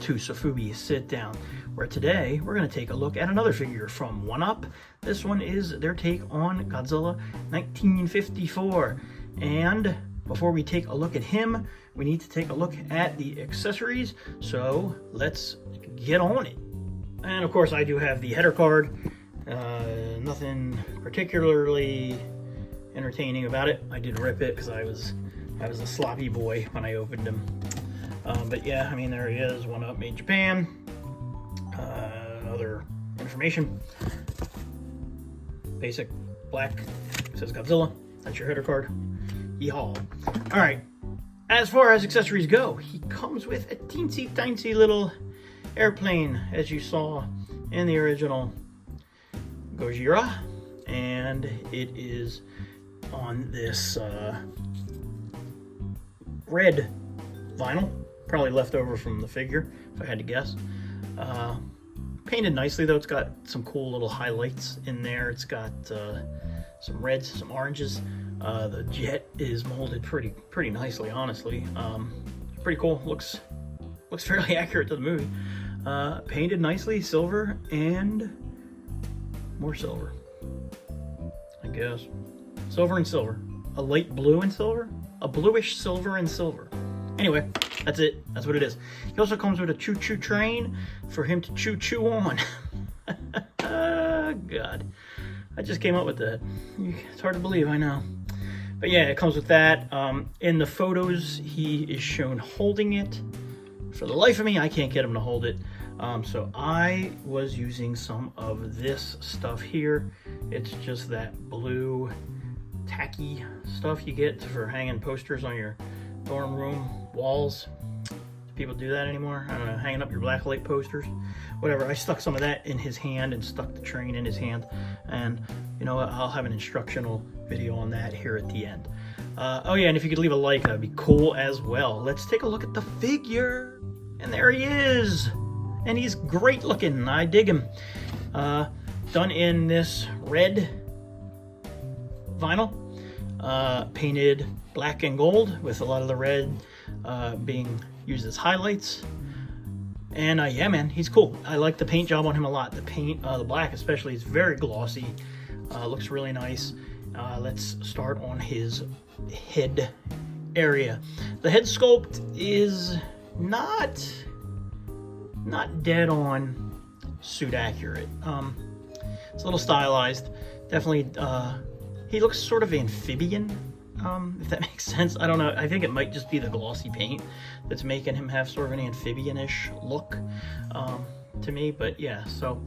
to Sofubi Sit Down, where today we're going to take a look at another figure from 1UP. This one is their take on Godzilla 1954. And before we take a look at him, we need to take a look at the accessories. So let's get on it. And of course I do have the header card. Nothing particularly entertaining about it. I did rip it because I was a sloppy boy when I opened him. But yeah, I mean, there he is, 1UP, made in Japan. Other information. Basic black, says Godzilla. That's your header card. Yeehaw. Alright, as far as accessories go, he comes with a teensy tiny little airplane, as you saw in the original Gojira. And it is on this red vinyl, probably left over from the figure, if I had to guess. Painted nicely though. It's got some cool little highlights in there. It's got some reds, some oranges. The jet is molded pretty nicely, honestly. Pretty cool. Looks fairly accurate to the movie. Painted nicely, silver and more silver, I guess. Silver and silver. A light blue and silver? A bluish silver and silver. Anyway, that's it. That's what it is. He also comes with a choo-choo train for him to choo-choo on. God. I just came up with that. It's hard to believe, I know. But yeah, it comes with that. In the photos, he is shown holding it. For the life of me, I can't get him to hold it. So I was using some of this stuff here. It's just that blue tacky stuff you get for hanging posters on your dorm room walls. Do people do that anymore? I don't know, hanging up your blacklight posters, whatever. I stuck some of that in his hand and stuck the train in his hand, and you know what, I'll have an instructional video on that here at the end. Oh yeah, and if you could leave a like, that'd be cool as well. Let's take a look at the figure, and there he is, and he's great looking. I dig him. Done in this red vinyl, painted black and gold with a lot of the red being used as highlights. And yeah, man, he's cool. I like the paint job on him a lot. The paint, the black especially, is very glossy. Looks really nice. Let's start on his head area. The head sculpt is not dead on suit accurate. It's a little stylized. Definitely, he looks sort of amphibian, if that makes sense. I don't know. I think it might just be the glossy paint that's making him have sort of an amphibian-ish look to me. But yeah, so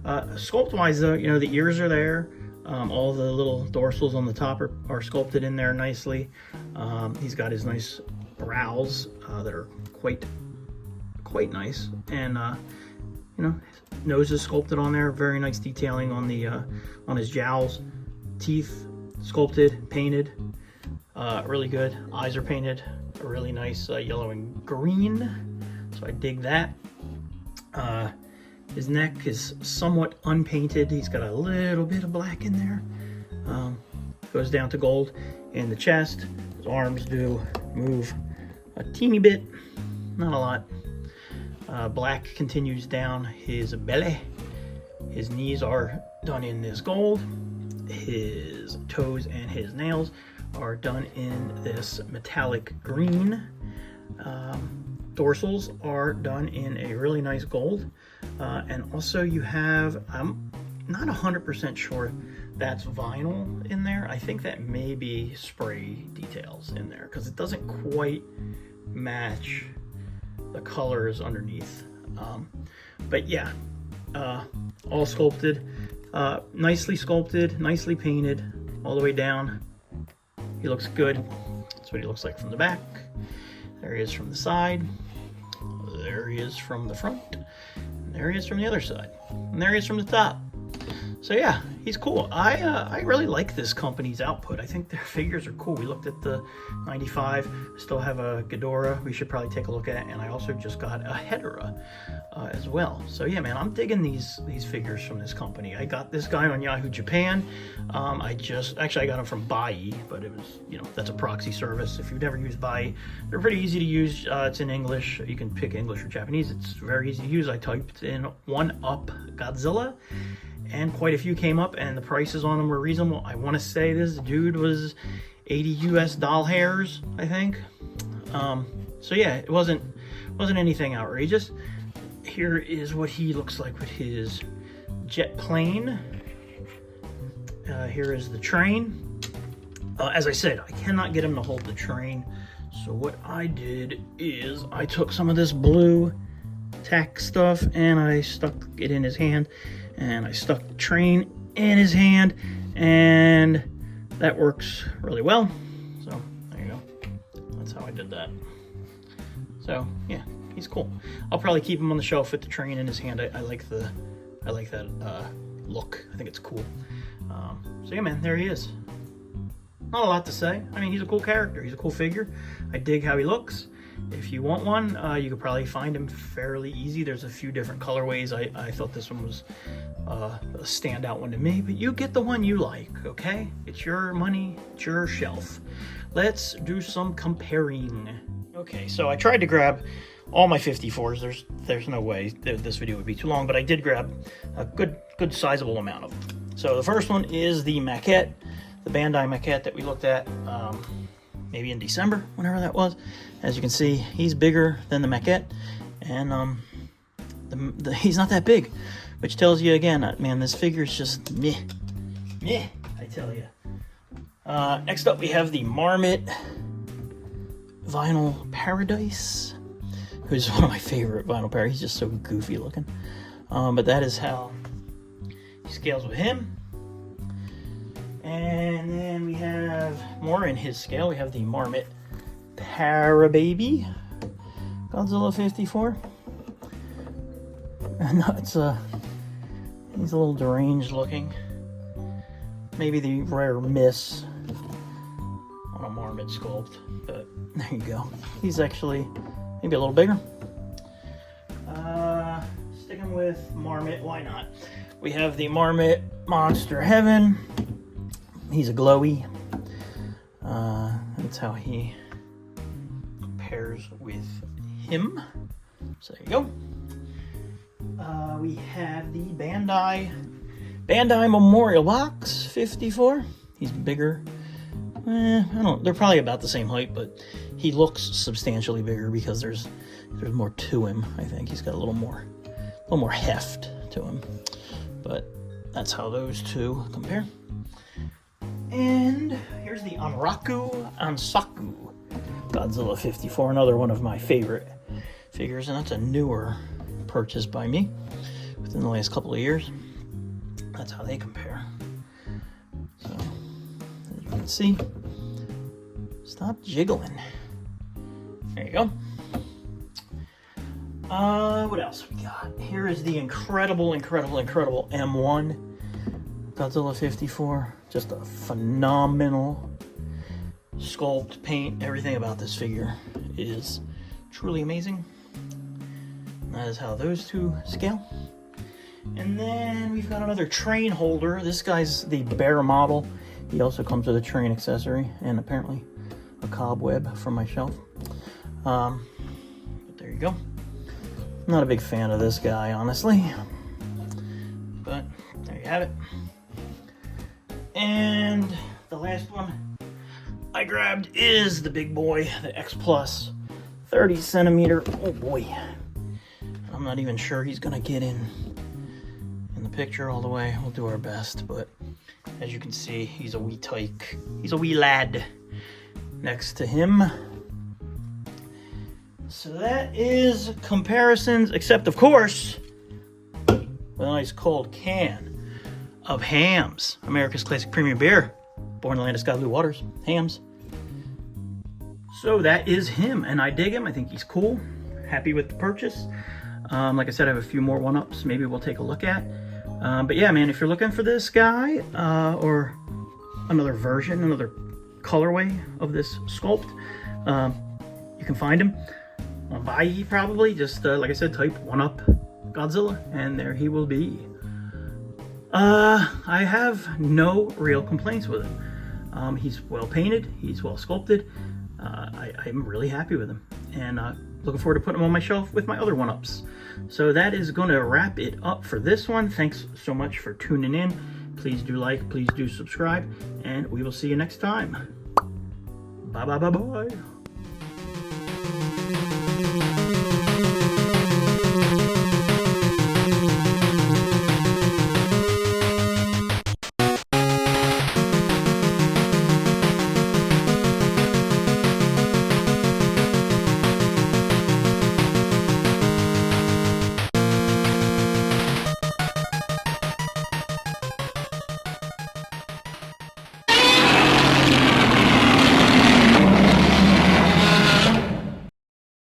sculpt-wise though, you know, the ears are there. All the little dorsals on the top are sculpted in there nicely. He's got his nice brows that are quite nice, and you know, nose is sculpted on there. Very nice detailing on the on his jowls. Teeth sculpted, painted, really good. Eyes are painted a really nice yellow and green, so I dig that. His neck is somewhat unpainted. He's got a little bit of black in there. Goes down to gold in the chest. His arms do move a teeny bit, not a lot. Black continues down his belly. His knees are done in this gold. His toes and his nails are done in this metallic green. Dorsals are done in a really nice gold. And also you have, I'm not 100% sure that's vinyl in there. I think that may be spray details in there because it doesn't quite match the colors underneath. But yeah, all sculpted, nicely sculpted, nicely painted all the way down. He looks good. That's what he looks like from the back. There he is from the side. There he is from the front. And there he is from the other side. And there he is from the top. So yeah, he's cool. I really like this company's output. I think their figures are cool. We looked at the 95. Still have a Ghidorah we should probably take a look at, and I also just got a Hedorah as well. So yeah, man, I'm digging these figures from this company. I got this guy on Yahoo Japan. I got him from Bai, but it was, you know, that's a proxy service. If you've never used Bai, they're pretty easy to use. It's in English. You can pick English or Japanese. It's very easy to use. I typed in One-Up Godzilla, and quite a few came up, and the prices on them were reasonable. I want to say this dude was 80 US doll hairs, I think. So yeah, it wasn't anything outrageous. Here is what he looks like with his jet plane. Here is the train. As I said, I cannot get him to hold the train. So what I did is I took some of this blue tack stuff and I stuck it in his hand. And I stuck the train in his hand, and that works really well. So there you go. That's how I did that. So yeah, he's cool. I'll probably keep him on the shelf with the train in his hand. I like that look. I think it's cool. So yeah, man, there he is. Not a lot to say. I mean, he's a cool character. He's a cool figure. I dig how he looks. If you want one, you could probably find him fairly easy. There's a few different colorways. I thought this one was a standout one to me, but you get the one you like, okay? It's your money, it's your shelf. Let's do some comparing. Okay, so I tried to grab all my 54s. There's no way this video would be too long, but I did grab a good sizable amount of them. So the first one is the maquette, the Bandai maquette that we looked at maybe in December, whenever that was. As you can see, he's bigger than the maquette, and he's not that big, which tells you again, man, this figure is just meh, I tell you. Next up, we have the Marmit Vinyl Paradise, who's one of my favorite Vinyl Paradise. He's just so goofy looking, but that is how he scales with him. And then we have more in his scale. We have the Marmit Parababy Godzilla 54. No, he's a little deranged looking. Maybe the rare miss on a Marmit sculpt, but there you go. He's actually maybe a little bigger. Sticking with Marmit, why not? We have the Marmit Monster Heaven. He's a glowy. That's how he compares with him. So there you go. We have the Bandai Memorial Box 54. He's bigger. They're probably about the same height, but he looks substantially bigger because there's more to him. I think he's got a little more heft to him. But that's how those two compare. And here's the Ansaku Godzilla 54, another one of my favorite figures, and that's a newer purchase by me within the last couple of years. That's how they compare. So, as you can see, stop jiggling. There you go. What else we got? Here is the incredible M1 Godzilla 54. Just a phenomenal sculpt, paint, everything about this figure is truly amazing. And that is how those two scale. And then we've got another train holder. This guy's the bare model. He also comes with a train accessory and apparently a cobweb for my shelf. But there you go. I'm not a big fan of this guy, honestly. But there you have it. And the last one I grabbed is the big boy, the X Plus 30 centimeter. Oh boy. I'm not even sure he's gonna get in the picture all the way. We'll do our best, but as you can see, he's a wee tyke. He's a wee lad next to him. So that is comparisons, except of course, with a nice cold can of Hamm's, America's classic premium beer, born in the land of sky blue waters. Hamm's. So that is him, and I dig him. I think he's cool. Happy with the purchase. Like I said, I have a few more one-ups maybe we'll take a look at. But yeah, man, if you're looking for this guy, or another version, another colorway of this sculpt, you can find him on Buyee probably. Just like I said, type 1UP Godzilla and there he will be. I have no real complaints with him. He's well painted, he's well sculpted. I'm really happy with him, and looking forward to putting him on my shelf with my other 1UPs. So that is going to wrap it up for this one. Thanks so much for tuning in. Please do like, please do subscribe, and we will see you next time. Bye bye bye bye.